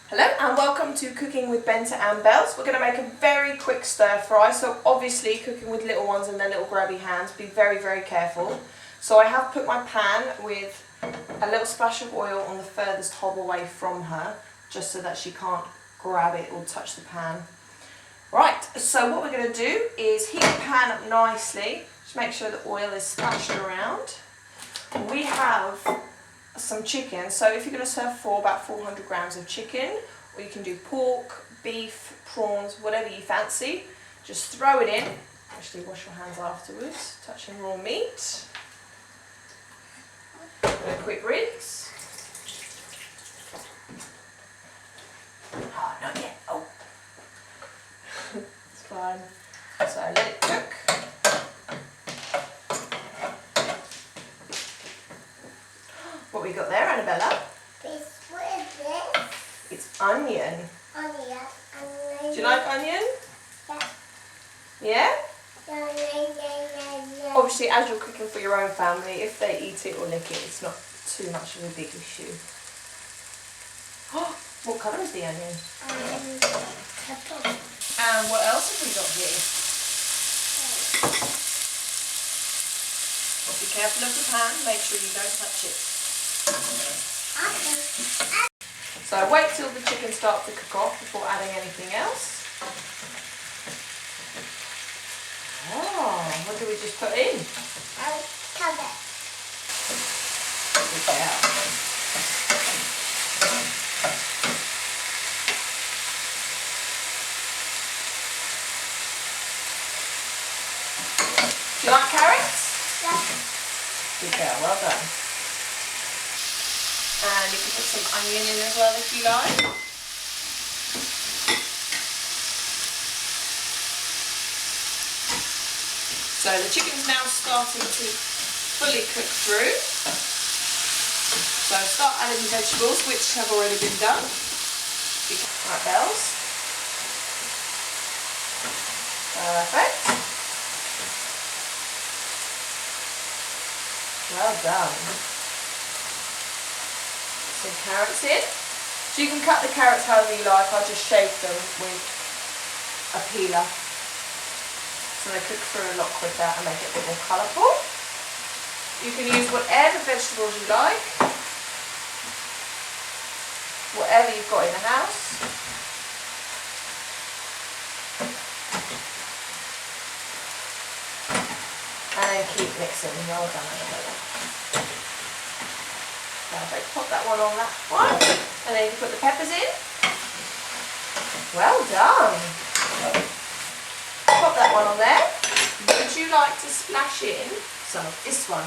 Hello and welcome to Cooking with Bente and Bells. We're going to make a very quick stir fry, so obviously cooking with little ones and their little grabby hands, be very, very careful. So I have put my pan with a little splash of oil on the furthest hob away from her, just so that she can't grab it or touch the pan. Right, so what we're going to do is heat the pan up nicely, just make sure the oil is splashed around. We have some chicken, so if you're going to serve for about 400 grams of chicken, or you can do pork, beef, prawns, whatever you fancy, just throw it in. Actually wash your hands afterwards, touching raw meat. Do a quick rinse. Oh, not yet. Oh. It's fine. So let it cook. What we got there, Annabella? What is this? It's onion. Onion. Do you like onion? Yeah. Yeah? Obviously, as you're cooking for your own family, if they eat it or lick it, it's not too much of a big issue. Oh, what colour is the onion? Purple. And what else have we got here? Well, be careful of the pan, make sure you don't touch it. So wait till the chicken starts to cook off before adding anything else. Oh, what do we just put in? Cover. Good girl. Do you like carrots? Yeah. Good girl, well done. And you can put some onion in as well if you like. So the chicken's now starting to fully cook through. So start adding the vegetables, which have already been done. Right, Bells. Perfect. Well done. Some carrots in. So you can cut the carrots however you like. I'll just shave them with a peeler, so they cook through a lot quicker and make it a bit more colourful. You can use whatever vegetables you like, whatever you've got in the house. And then keep mixing. Well done, Annabella. Perfect. Pop that one on that one, and then you can put the peppers in. Well done. Pop that one on there. Would you like to splash in some of this one?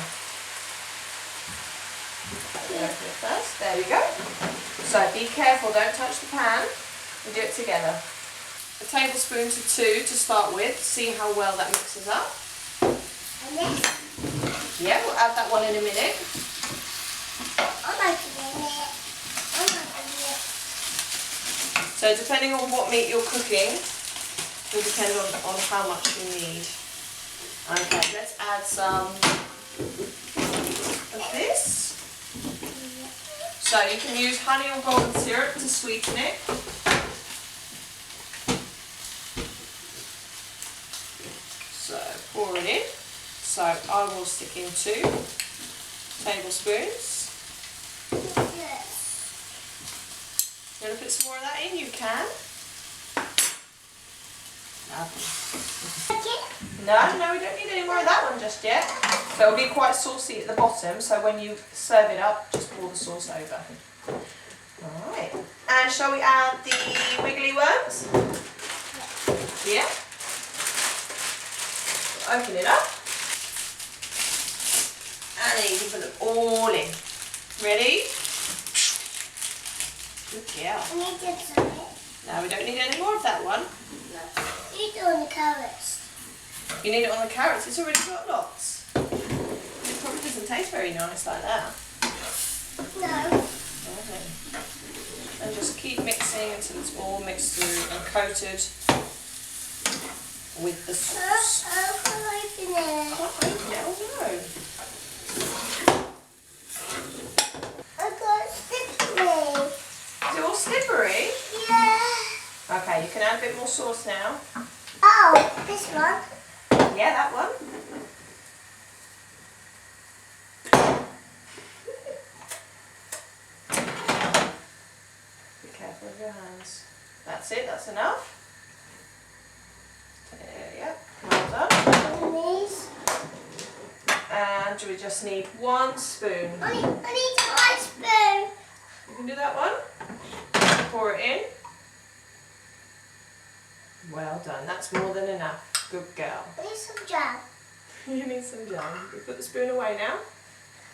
First. There we go. So be careful, don't touch the pan. We do it together. A tablespoon to 2 to start with. See how well that mixes up. Yeah, we'll add that one in a minute. So depending on what meat you're cooking, will depend on how much you need. Okay, let's add some of this. So you can use honey or golden syrup to sweeten it. So pour it in. So I will stick in 2 tablespoons. You want to put some more of that in? You can. No, we don't need any more of that one just yet. So it'll be quite saucy at the bottom, so when you serve it up, just pour the sauce over. Alright. And shall we add the wiggly worms? Yeah. Open it up. And then you can put them all in. Ready? Good girl. No, we don't need any more of that one. No. You do on the carrots. You need it on the carrots? It's already got lots. It probably doesn't taste very nice like that. No. Okay. And just keep mixing until it's all mixed through and coated with the sauce. I can't open it. Can't open it? Oh no. I got slippery. Is it all slippery? sauce now. Oh, this one. Yeah, that one. Be careful with your hands. That's it, that's enough. Yeah, well done. And these. And we just need 1 spoon. I need one spoon. You can do that one. Pour it in. Well done, that's more than enough. Good girl. I need some jam. You need some jam. You put the spoon away now.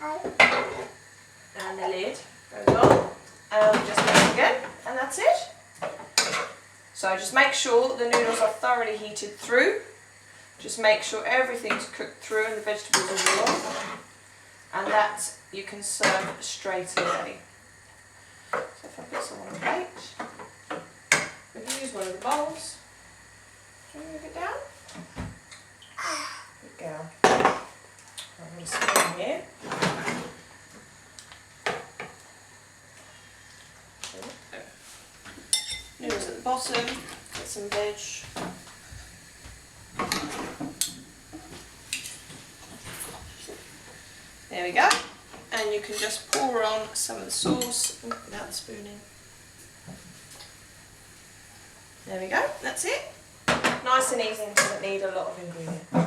Okay. And the lid goes on. And we just mix again. And that's it. So just make sure the noodles are thoroughly heated through. Just make sure everything's cooked through and the vegetables are raw. And that you can serve straight away. So if I put some on a plate, we can use one of the bowls. Can you move it down? Good girl. I'm going to spoon here. Noodles at the bottom, get some veg. There we go. And you can just pour on some of the sauce without the spooning. There we go, that's it. Nice and easy and doesn't need a lot of ingredients.